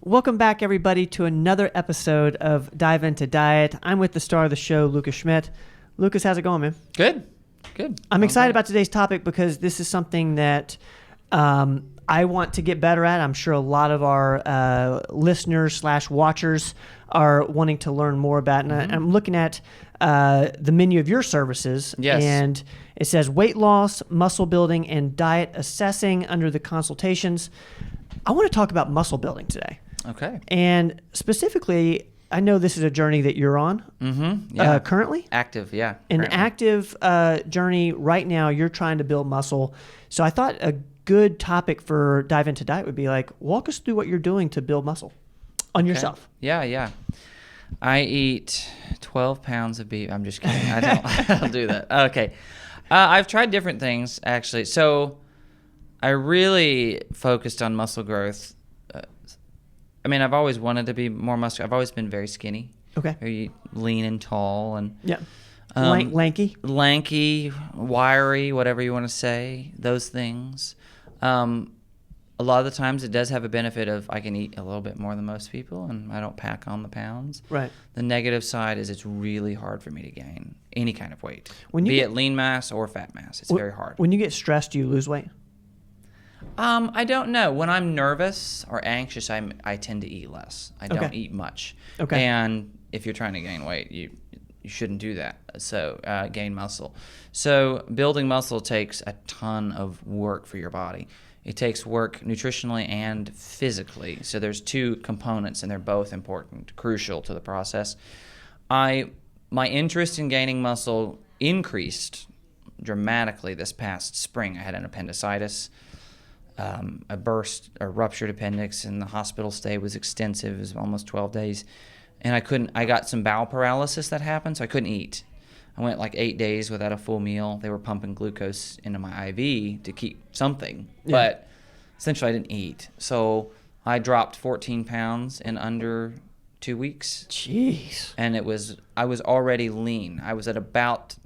Welcome back, everybody, to another episode of Dive Into Diet. I'm with the star of the show, Lucas Schmidt. Lucas, how's it going, man? Good. I'm excited about today's topic because this is something that I want to get better at. I'm sure a lot of our listeners/watchers are wanting to learn more about. And I'm looking at the menu of your services. Yes. And it says weight loss, muscle building, and diet assessing under the consultations. I want to talk about muscle building today. Okay. And specifically, I know this is a journey that you're on currently. Active, yeah. An currently. active journey right now. You're trying to build muscle. So I thought a good topic for Dive Into Diet would be like, walk us through what you're doing to build muscle on yourself. Yeah. I eat 12 pounds of beef. I'm just kidding. I don't do that. Okay. I've tried different things, actually. So I really focused on muscle growth. I've always wanted to be more muscular. I've always been very skinny. Okay. Very lean and tall and lanky, wiry, whatever you want to say. Those things. A lot of the times it does have a benefit of I can eat a little bit more than most people and I don't pack on the pounds. Right. The negative side is it's really hard for me to gain any kind of weight, be it lean mass or fat mass. It's very hard. When you get stressed, do you lose weight? I don't know. When I'm nervous or anxious, I tend to eat less. I don't eat much. Okay. And if you're trying to gain weight, you shouldn't do that. So gain muscle. So building muscle takes a ton of work for your body. It takes work nutritionally and physically. So there's two components, and they're both important, crucial to the process. My interest in gaining muscle increased dramatically this past spring. I had an appendicitis. A ruptured appendix, and the hospital stay was extensive. It was almost 12 days. And I got some bowel paralysis that happened, so I couldn't eat. I went like 8 days without a full meal. They were pumping glucose into my IV to keep something, but essentially I didn't eat. So I dropped 14 pounds in under 2 weeks. Jeez. And I was already lean. I was at about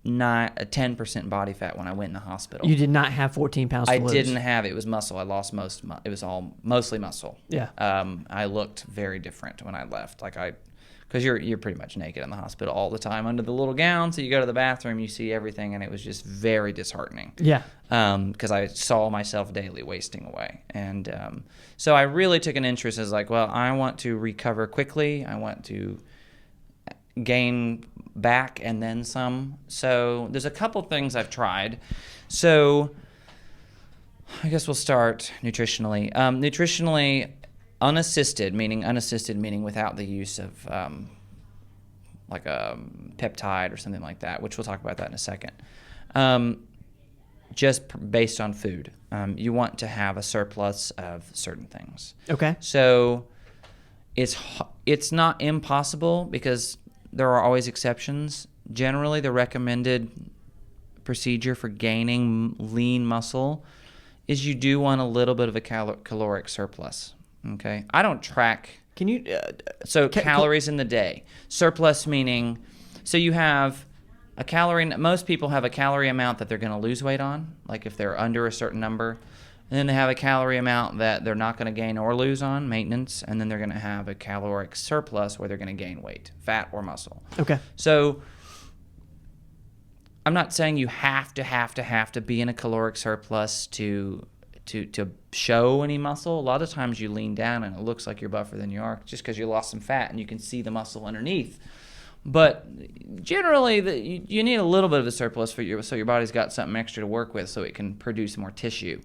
not a 10% body fat when I went in the hospital. You did not have 14 pounds to lose. I didn't have it. It was muscle. I lost it was all mostly muscle. Yeah. I looked very different when I left. Because you're pretty much naked in the hospital all the time under the little gown. So you go to the bathroom, you see everything, and it was just very disheartening. Yeah. Because I saw myself daily wasting away. And so I really took an interest as I want to recover quickly. I want to gain back and then some. So there's a couple things I've tried. So I guess we'll start nutritionally. Nutritionally, unassisted meaning without the use of like a peptide or something like that, which we'll talk about that in a second. Just based on food. You want to have a surplus of certain things. Okay. So it's not impossible because there are always exceptions. Generally, the recommended procedure for gaining lean muscle is you do want a little bit of a caloric surplus. Okay, I don't track. Can you? Calories in the day. Surplus meaning, so you have a calorie. Most people have a calorie amount that they're going to lose weight on, like if they're under a certain number. And then they have a calorie amount that they're not going to gain or lose on, maintenance. And then they're going to have a caloric surplus where they're going to gain weight, fat or muscle. Okay. So I'm not saying you have to be in a caloric surplus to show any muscle. A lot of times you lean down and it looks like you're buffer than you are just because you lost some fat and you can see the muscle underneath. But generally, you need a little bit of a surplus so your body's got something extra to work with so it can produce more tissue.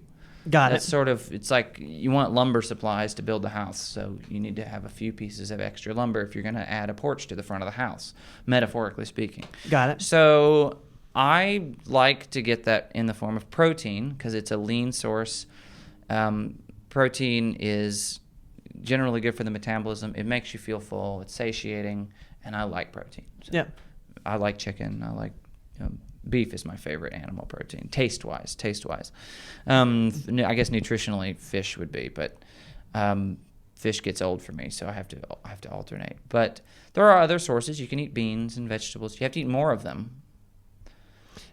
Got That's it. sort of, it's like you want lumber supplies to build the house, so you need to have a few pieces of extra lumber if you're going to add a porch to the front of the house, metaphorically speaking. Got it. So I like to get that in the form of protein because it's a lean source. Protein is generally good for the metabolism. It makes you feel full. It's satiating, and I like protein. So Yeah. I like chicken. I like beef is my favorite animal protein, taste-wise. I guess nutritionally, fish would be, but fish gets old for me, so I have to alternate. But there are other sources. You can eat beans and vegetables. You have to eat more of them.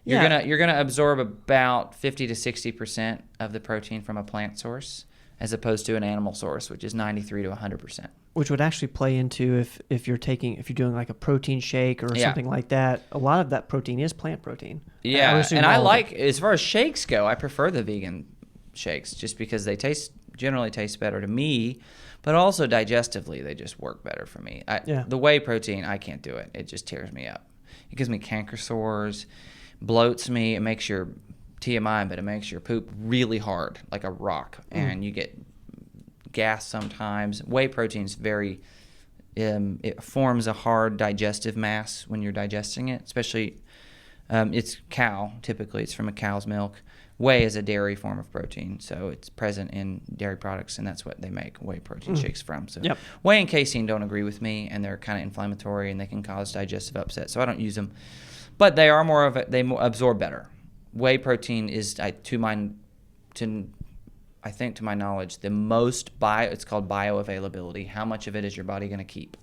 You're gonna absorb about 50 to 60% of the protein from a plant source. as opposed to an animal source, which is 93 to 100%. Which would actually play into if you're doing like a protein shake or something like that. A lot of that protein is plant protein. Yeah, and I like, as far as shakes go, I prefer the vegan shakes just because they generally taste better to me, but also digestively they just work better for me. The whey protein, I can't do it. It just tears me up. It gives me canker sores, bloats me. It makes your TMI, but it makes your poop really hard, like a rock, and you get gas sometimes. Whey protein is very, it forms a hard digestive mass when you're digesting it, especially, it's cow, typically it's from a cow's milk. Whey is a dairy form of protein, so it's present in dairy products, and that's what they make whey protein shakes from. So whey and casein don't agree with me, and they're kind of inflammatory, and they can cause digestive upset, so I don't use them. But they are they absorb better. Whey protein is, to my knowledge, the most it's called bioavailability. How much of it is your body going to keep?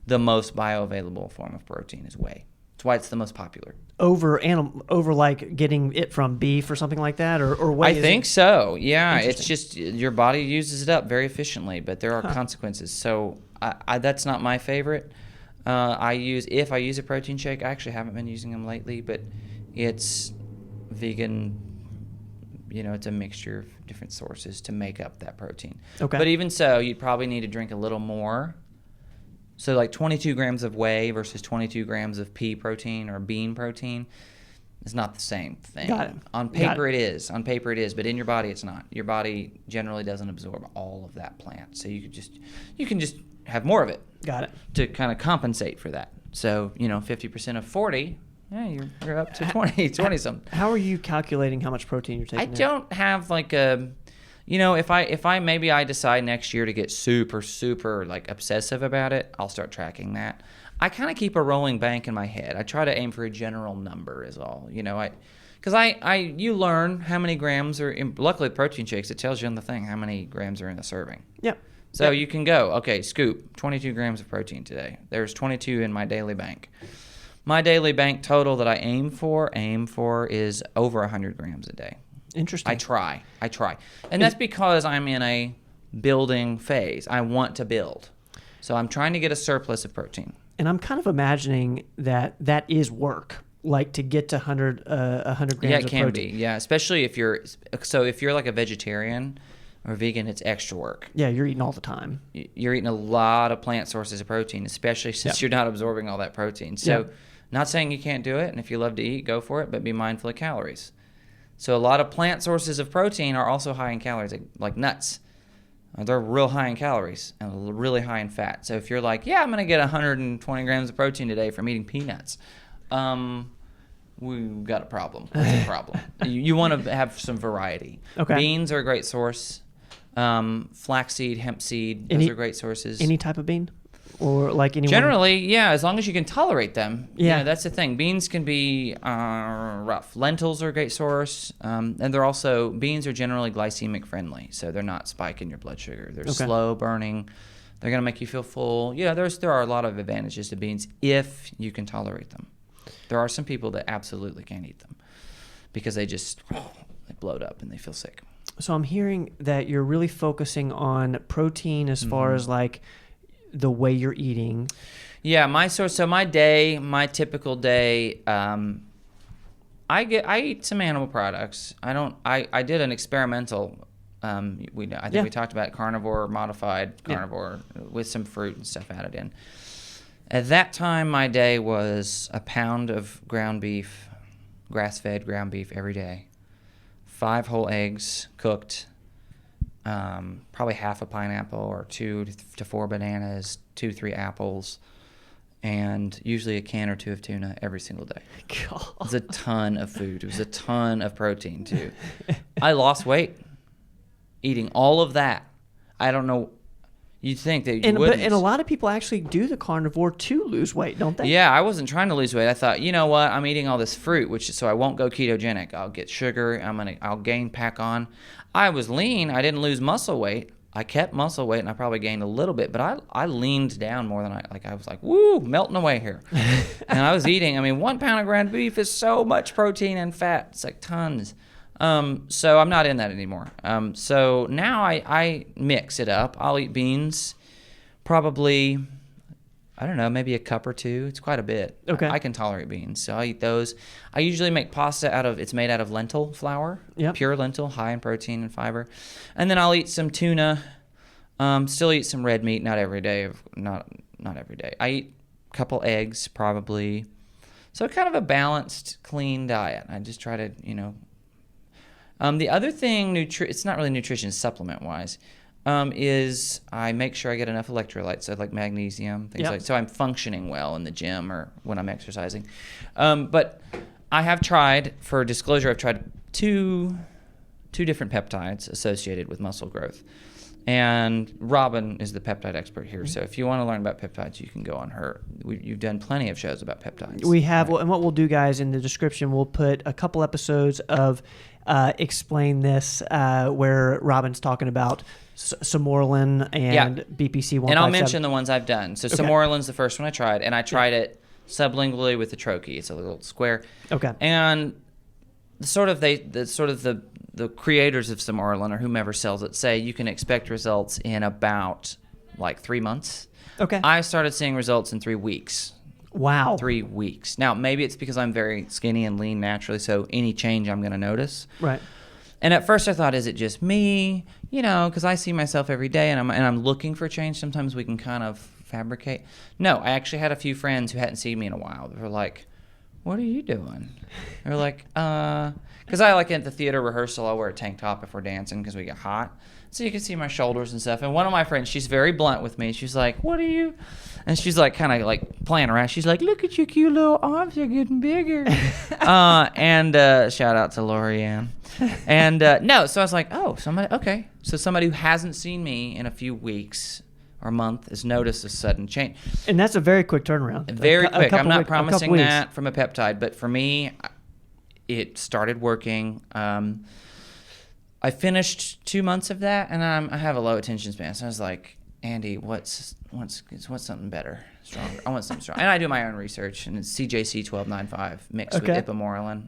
The most bioavailable form of protein is whey. That's why it's the most popular. Over like getting it from beef or something like that, or whey? I think so. Yeah, it's just your body uses it up very efficiently, but there are consequences. So that's not my favorite. If I use a protein shake, I actually haven't been using them lately, but it's vegan. It's a mixture of different sources to make up that protein. Okay. But even so, you'd probably need to drink a little more. So like 22 grams of whey versus 22 grams of pea protein or bean protein is not the same thing. Got it. On paper it is. On paper it is, but in your body it's not. Your body generally doesn't absorb all of that plant. So you can just have more of it. Got it. To kind of compensate for that. So, 50% of 40, yeah, you're up to 20 something. How are you calculating how much protein you're taking? I don't have like a, if I maybe I decide next year to get super, super like obsessive about it, I'll start tracking that. I kind of keep a rolling bank in my head. I try to aim for a general number is all, because you learn how many grams are in, luckily protein shakes, it tells you on the thing how many grams are in a serving. Yep. So you can go, okay, scoop, 22 grams of protein today. There's 22 in my daily bank. My daily bank total that I aim for is over 100 grams a day. Interesting. I try. And that's because I'm in a building phase. I want to build. So I'm trying to get a surplus of protein. And I'm kind of imagining that is work, like to get to 100 grams of protein. Yeah, it can be. Yeah, especially if you're like a vegetarian or vegan, it's extra work. Yeah, you're eating all the time. You're eating a lot of plant sources of protein, especially since you're not absorbing all that protein. So not saying you can't do it, and if you love to eat, go for it, but be mindful of calories. So a lot of plant sources of protein are also high in calories, like nuts. They're real high in calories and really high in fat. So if you're like, yeah, I'm going to get 120 grams of protein today from eating peanuts, we've got a problem. That's a problem. You want to have some variety. Okay. Beans are a great source. Flaxseed, hemp seed, those are great sources. Any type of bean? Or like anyone? Generally, yeah, as long as you can tolerate them. Yeah. That's the thing. Beans can be rough. Lentils are a great source. And beans are generally glycemic friendly, so they're not spiking your blood sugar. They're slow burning. They're going to make you feel full. Yeah, there are a lot of advantages to beans if you can tolerate them. There are some people that absolutely can't eat them because they bloat up and they feel sick. So I'm hearing that you're really focusing on protein as far as like the way you're eating. Yeah, my typical day, I eat some animal products. I did an experimental, we talked about modified carnivore with some fruit and stuff added in. At that time, my day was a pound of ground beef, grass-fed ground beef every day, 5 whole eggs cooked, probably half a pineapple or 2 to 4 bananas, 2-3 apples, and usually a can or 2 of tuna every single day. God. It was a ton of food. It was a ton of protein, too. I lost weight eating all of that. I don't know. You'd think that you wouldn't. And a lot of people actually do the carnivore to lose weight, don't they? Yeah, I wasn't trying to lose weight. I thought, you know what? I'm eating all this fruit, so I won't go ketogenic. I'll get sugar. I'll gain, pack on. I was lean. I didn't lose muscle weight. I kept muscle weight, and I probably gained a little bit, but I leaned down more than I was like, woo, melting away here. And I was eating. 1 pound of ground beef is so much protein and fat. It's like tons. So I'm not in that anymore. So now I mix it up. I'll eat beans, probably, I don't know, maybe a cup or two. It's quite a bit. Okay. I can tolerate beans, so I eat those. I usually make pasta it's made out of lentil flour, Yep. pure lentil, high in protein and fiber. And then I'll eat some tuna. Still eat some red meat, not every day. Not every day. I eat a couple eggs, probably. So kind of a balanced, clean diet. I just try to, the other thing, it's not really nutrition, supplement-wise, is I make sure I get enough electrolytes, so like magnesium, things Yep. so I'm functioning well in the gym or when I'm exercising. But I have tried, for disclosure, I've tried two different peptides associated with muscle growth. And Robin is the peptide expert here, so if you want to learn about peptides, you can go on her. You've done plenty of shows about peptides. We have, right? and what we'll do, guys, in the description, we'll put a couple episodes of Explain This, where Robin's talking about Samorlin and BPC 157. And I'll mention the ones I've done. So Samorlin's the first one I tried, and I tried it sublingually with the troche. It's a little square. Okay. And the creators of Samorlin or whomever sells it say you can expect results in about like 3 months. Okay. I started seeing results in 3 weeks. Wow. 3 weeks. Now, maybe it's because I'm very skinny and lean naturally, so any change I'm going to notice. Right. And at first I thought, is it just me? Because I see myself every day and I'm looking for change. Sometimes we can kind of fabricate. No, I actually had a few friends who hadn't seen me in a while. They were like, what are you doing? They were like, because I like at the theater rehearsal, I'll wear a tank top if we're dancing because we get hot. So you can see my shoulders and stuff. And one of my friends, she's very blunt with me. She's like, what are you? And she's like kind of like playing around. She's like, look at your cute little arms. They're getting bigger. And shout out to Lorianne. And no, so I was like, oh, somebody, okay. So somebody who hasn't seen me in a few weeks or month has noticed a sudden change. And that's a very quick turnaround. Very quick. I'm not a couple promising weeks. that from a peptide, but for me, it started working. I finished 2 months of that, and I have a low attention span. So I was like, Andy, what's something better, stronger? I want something strong. And I do my own research, and it's CJC 1295 mixed with ipamorelin,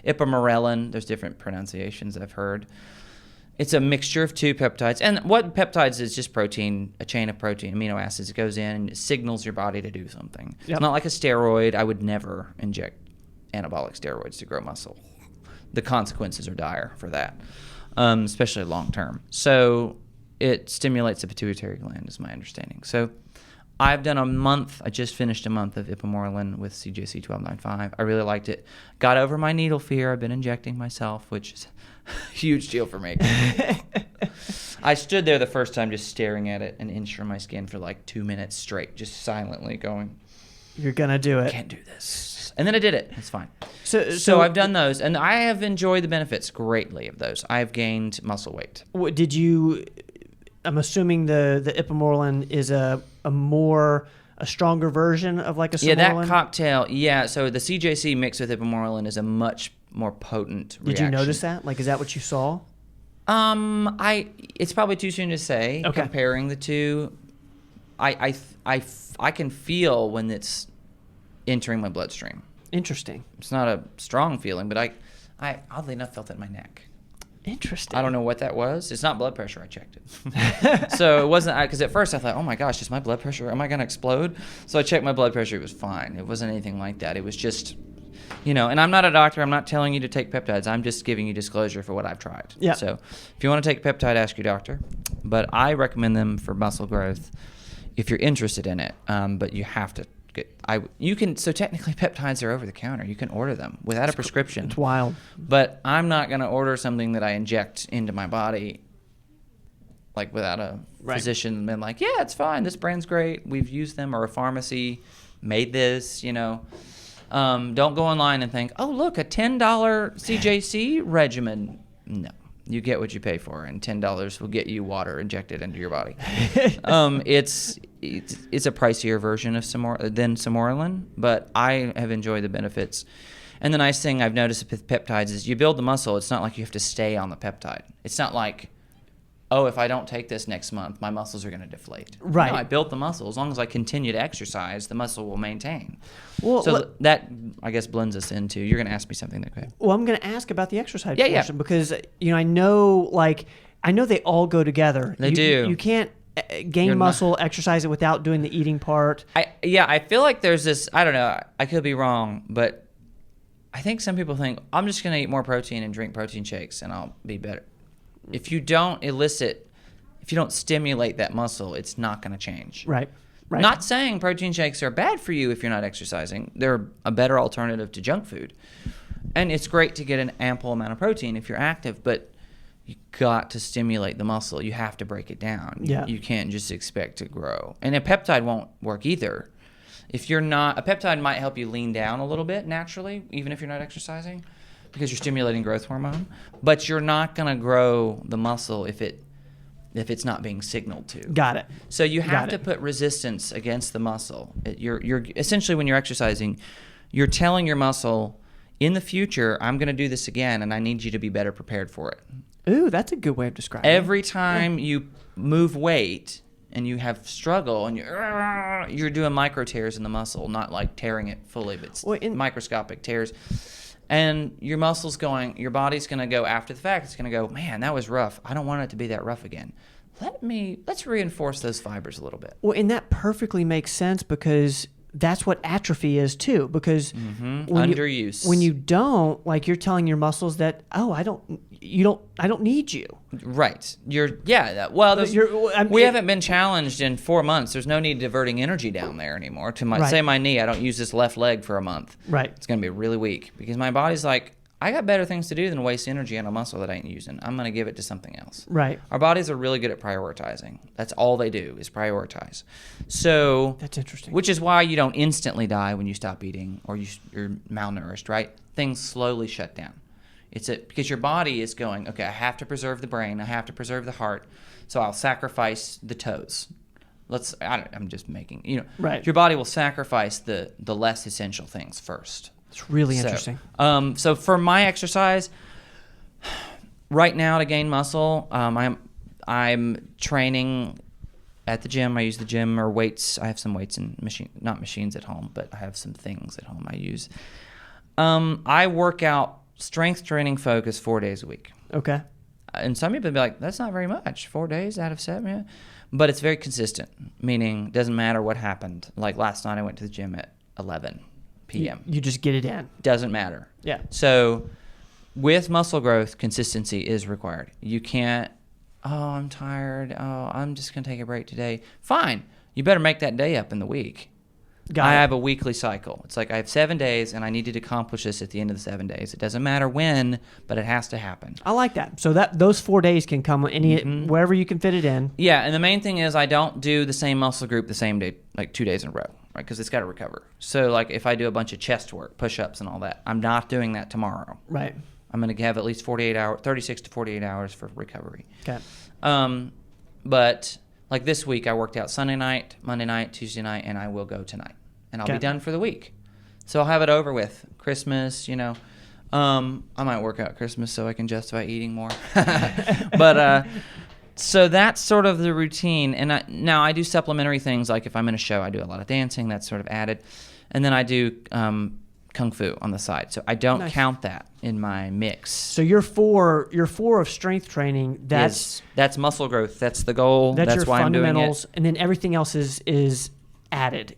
ipamorelin. There's different pronunciations I've heard. It's a mixture of 2 peptides. And what peptides is just protein, a chain of protein, amino acids. It goes in and it signals your body to do something. Yep. It's not like a steroid. I would never inject anabolic steroids to grow muscle. The consequences are dire for that, especially long term. So it stimulates the pituitary gland, is my understanding. So I've done a month. I just finished a month of ipamorelin with CJC 1295. I really liked it. Got over my needle fear. I've been injecting myself, which is a huge deal for me. I stood there the first time just staring at it, an inch from my skin for like 2 minutes straight, just silently going, You're going to do I it. can't do this. And then I did it. It's fine. So I've done those, and I have enjoyed the benefits greatly of those. I've gained muscle weight. Did you? I'm assuming the ipamorelin is a stronger version of like a Samorlin? Yeah, that cocktail. Yeah, so the CJC mixed with ipamorelin is a much more potent reaction. Did you notice that? Like, is that what you saw? It's probably too soon to say. Okay. Comparing the two, I can feel when it's entering my bloodstream. Interesting. It's not a strong feeling, but I oddly enough felt it in my neck. Interesting. I don't know what that was. It's not blood pressure. I checked it. So it wasn't, because at first I thought, oh my gosh, is my blood pressure, am I going to explode? So I checked my blood pressure. It was fine. It wasn't anything like that. It was just, and I'm not a doctor. I'm not telling you to take peptides. I'm just giving you disclosure for what I've tried. Yeah. So if you want to take a peptide, ask your doctor. But I recommend them for muscle growth if you're interested in it. But you have to so technically peptides are over the counter. You can order them without a prescription. It's wild. But I'm not going to order something that I inject into my body like without a physician and like, yeah, it's fine. This brand's great. We've used them, or a pharmacy made this, Don't go online and think, oh, look, a $10 CJC regimen. No. You get what you pay for, and $10 will get you water injected into your body. It's a pricier version of Samorlin, but I have enjoyed the benefits. And the nice thing I've noticed with peptides is you build the muscle. It's not like you have to stay on the peptide. It's not like, oh, if I don't take this next month, my muscles are going to deflate. Right. No, I built the muscle. As long as I continue to exercise, the muscle will maintain. Well, So that, I guess, blends us into, you're going to ask me something that could. Well, I'm going to ask about the exercise Yeah, portion because, I know they all go together. They do. You can't gain muscle, exercise it without doing the eating part. I feel like there's this, I don't know, I could be wrong, but I think some people think, I'm just going to eat more protein and drink protein shakes and I'll be better. If you don't stimulate that muscle, it's not going to change. Right. Not saying protein shakes are bad for you if you're not exercising. They're a better alternative to junk food. And it's great to get an ample amount of protein if you're active, but you got to stimulate the muscle. You have to break it down. Yeah. You can't just expect to grow. And a peptide won't work either. A peptide might help you lean down a little bit naturally, even if you're not exercising, because you're stimulating growth hormone. But you're not going to grow the muscle if it's not being signaled to. Got it. So you have to put resistance against the muscle. You're essentially, when you're exercising, you're telling your muscle, in the future, I'm going to do this again, and I need you to be better prepared for it. Ooh, that's a good way of describing it. Every time you move weight and you have struggle and you're doing micro tears in the muscle, not like tearing it fully, but microscopic tears. And your body's going to go after the fact. It's going to go, man, that was rough. I don't want it to be that rough again. Let's reinforce those fibers a little bit. Well, and that perfectly makes sense because that's what atrophy is too. Because underuse. When you don't, you're telling your muscles that, oh, I don't need you. Right. We haven't been challenged in 4 months. There's no need diverting energy down there anymore. Say my knee, I don't use this left leg for a month. Right. It's going to be really weak because my body's like, I got better things to do than waste energy on a muscle that I ain't using. I'm going to give it to something else. Right. Our bodies are really good at prioritizing. That's all they do is prioritize. So that's interesting. Which is why you don't instantly die when you stop eating or you're malnourished, right? Things slowly shut down. Because your body is going, okay, I have to preserve the brain. I have to preserve the heart. So I'll sacrifice the toes. I'm just making, right. Your body will sacrifice the less essential things first. It's really interesting. So for my exercise, right now to gain muscle, I'm training at the gym. I use the gym or weights. I have some weights and not machines at home, but I have some things at home I use. I work out strength training focus 4 days a week. Okay. And some people be like, that's not very much. 4 days out of 7, yeah. But it's very consistent, meaning it doesn't matter what happened. Like last night I went to the gym at 11 p.m. You just get it in. Doesn't matter. Yeah. So with muscle growth, consistency is required. You can't, I'm tired. I'm just going to take a break today. Fine. You better make that day up in the week. I have a weekly cycle. It's like I have 7 days, and I need to accomplish this at the end of the 7 days. It doesn't matter when, but it has to happen. I like that. So those 4 days can come wherever you can fit it in. Yeah, and the main thing is I don't do the same muscle group the same day, like 2 days in a row, right? Because it's got to recover. So like if I do a bunch of chest work, push-ups and all that, I'm not doing that tomorrow. Right. I'm going to have at least 36 to 48 hours for recovery. Okay. But like this week, I worked out Sunday night, Monday night, Tuesday night, and I will go tonight. And I'll be done for the week. So I'll have it over with. Christmas, I might work out Christmas so I can justify eating more. But so that's sort of the routine. And now I do supplementary things. Like if I'm in a show, I do a lot of dancing. That's sort of added. And then I do kung fu on the side. So I don't count that in my mix. So your four of strength training, that's muscle growth. That's the goal. That's your why fundamentals, I'm doing it. And then everything else is added.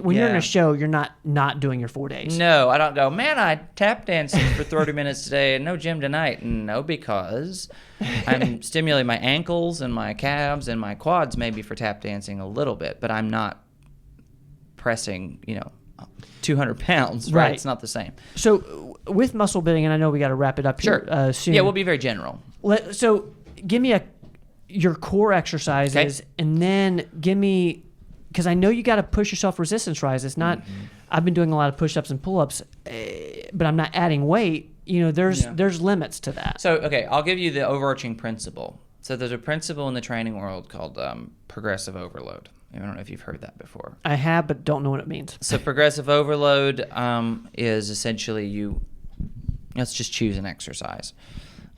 When you're in a show, you're not doing your 4 days. No, I don't go, man, I tap dancing for 30 minutes today and no gym tonight. No, because I'm stimulating my ankles and my calves and my quads maybe for tap dancing a little bit, but I'm not pressing, 200 pounds, right? It's not the same. So with muscle building, and I know we got to wrap it up here soon. Yeah, we'll be very general. So give me your core exercises, and then give me, because I know you got to push yourself resistance rise. It's not, I've been doing a lot of push-ups and pull-ups, but I'm not adding weight. There's limits to that. So, okay, I'll give you the overarching principle. So there's a principle in the training world called progressive overload. I don't know if you've heard that before. I have, but don't know what it means. So progressive overload is essentially let's just choose an exercise.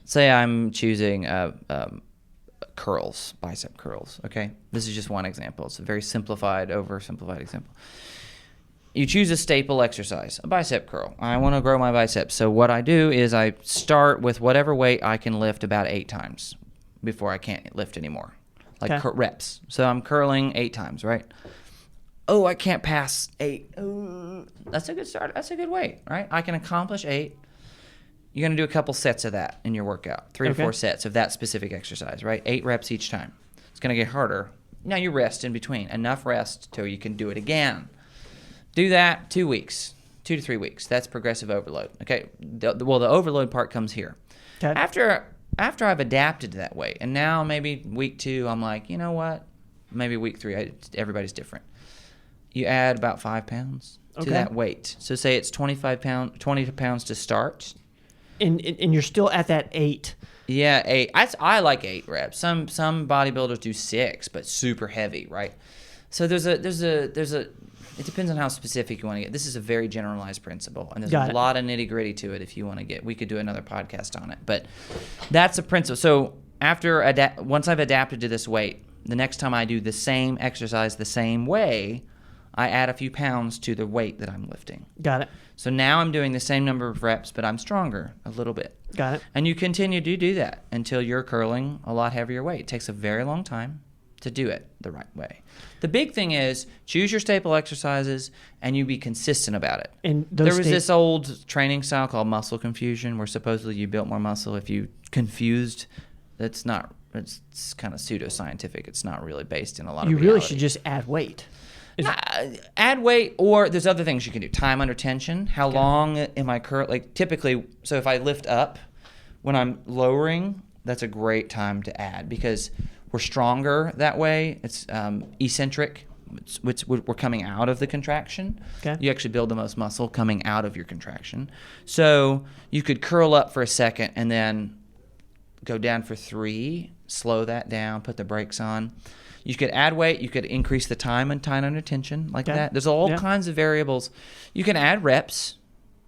Say I'm choosing curls, bicep curls, okay? This is just one example. It's a very oversimplified example. You choose a staple exercise, a bicep curl. I want to grow my biceps. So what I do is I start with whatever weight I can lift about 8 times before I can't lift anymore, like reps. So I'm curling 8 times, right? Oh, I can't pass 8. That's a good start. That's a good weight, right? I can accomplish 8. You're going to do a couple sets of that in your workout, 3 to 4 sets of that specific exercise, right? 8 reps each time. It's going to get harder. Now you rest in between. Enough rest till you can do it again. Do that 2 weeks, 2 to 3 weeks. That's progressive overload. Okay. The overload part comes here. Okay. After I've adapted to that weight, and now maybe week 2, I'm like, you know what? Maybe week 3, everybody's different. You add about 5 pounds to that weight. So say it's 20 pounds to start. And you're still at that 8. Yeah, 8. I like 8 reps. Some bodybuilders do 6, but super heavy, right? So there's a. It depends on how specific you want to get. This is a very generalized principle, and there's a lot of nitty-gritty to it if you want to get. We could do another podcast on it, but that's a principle. So once I've adapted to this weight, the next time I do the same exercise the same way, I add a few pounds to the weight that I'm lifting. Got it. So now I'm doing the same number of reps, but I'm stronger a little bit. Got it. And you continue to do that until you're curling a lot heavier weight. It takes a very long time to do it the right way. The big thing is choose your staple exercises and you be consistent about it. And there was this old training style called muscle confusion where supposedly you built more muscle if you confused. It's kind of pseudoscientific. It's not really based in a lot of reality. You really should just add weight. Add weight, or there's other things you can do. Time under tension. How long am I like typically, so if I lift up, when I'm lowering, that's a great time to add because we're stronger that way. It's eccentric. We're coming out of the contraction. Okay. You actually build the most muscle coming out of your contraction. So you could curl up for a second and then go down for 3, slow that down, put the brakes on. You could add weight. You could increase the time and time under tension like that. There's all kinds of variables. You can add reps.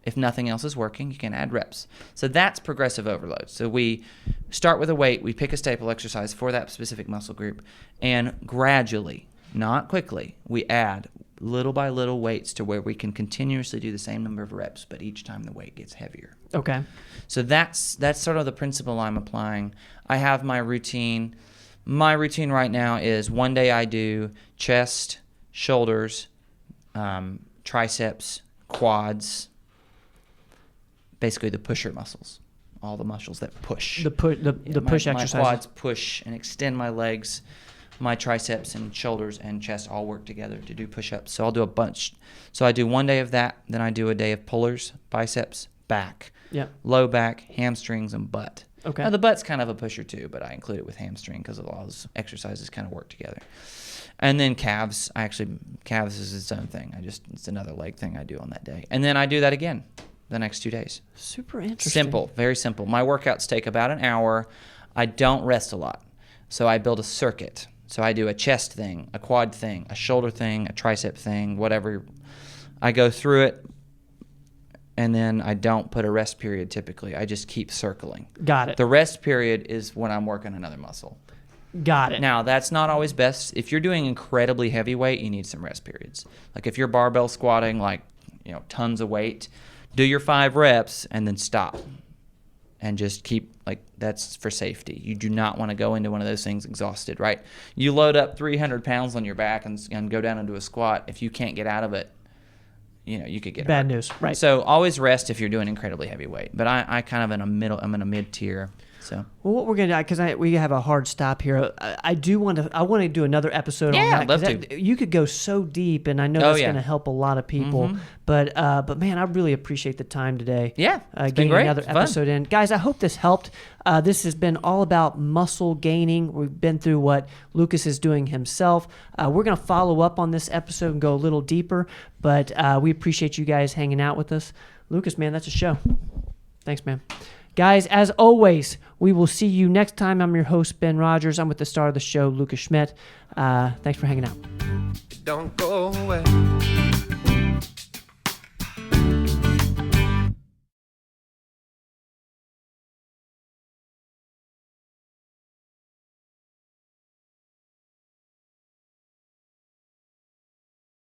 If nothing else is working, you can add reps. So that's progressive overload. So we start with a weight. We pick a staple exercise for that specific muscle group. And gradually, not quickly, we add little by little weights to where we can continuously do the same number of reps, but each time the weight gets heavier. Okay. So that's sort of the principle I'm applying. I have my routine. My routine right now is one day I do chest, shoulders, triceps, quads, basically the pusher muscles, all the muscles that push. The push exercises. My quads push and extend my legs. My triceps and shoulders and chest all work together to do push-ups. So I'll do a bunch. So I do one day of that. Then I do a day of pullers, biceps, back, low back, hamstrings, and butt. Okay. Now the butt's kind of a pusher too, but I include it with hamstring because all those exercises kind of work together. And then calves. Calves is its own thing. It's another leg thing I do on that day. And then I do that again the next 2 days. Super interesting. Simple, very simple. My workouts take about an hour. I don't rest a lot. So I build a circuit. So I do a chest thing, a quad thing, a shoulder thing, a tricep thing, whatever. I go through it, and then I don't put a rest period typically. I just keep circling. Got it. The rest period is when I'm working another muscle. Got it. Now, that's not always best. If you're doing incredibly heavy weight, you need some rest periods. Like if you're barbell squatting tons of weight, do your 5 reps and then stop. And just keep, that's for safety. You do not want to go into one of those things exhausted, right? You load up 300 pounds on your back and go down into a squat. If you can't get out of it, you could get bad hurt. News, right? So always rest if you're doing incredibly heavy weight. But I kind of I'm in a mid tier. So what we're gonna do, because we have a hard stop here. I want to do another episode on that. I'd love to. You could go so deep, and I know that's gonna help a lot of people. Mm-hmm. But man, I really appreciate the time today. Yeah, it's getting been great. Another episode in, guys. I hope this helped. This has been all about muscle gaining. We've been through what Lucas is doing himself. We're gonna follow up on this episode and go a little deeper. But we appreciate you guys hanging out with us. Lucas, man, that's a show. Thanks, man. Guys, as always, we will see you next time. I'm your host, Ben Rogers. I'm with the star of the show, Lucas Schmidt. Thanks for hanging out. Don't go away.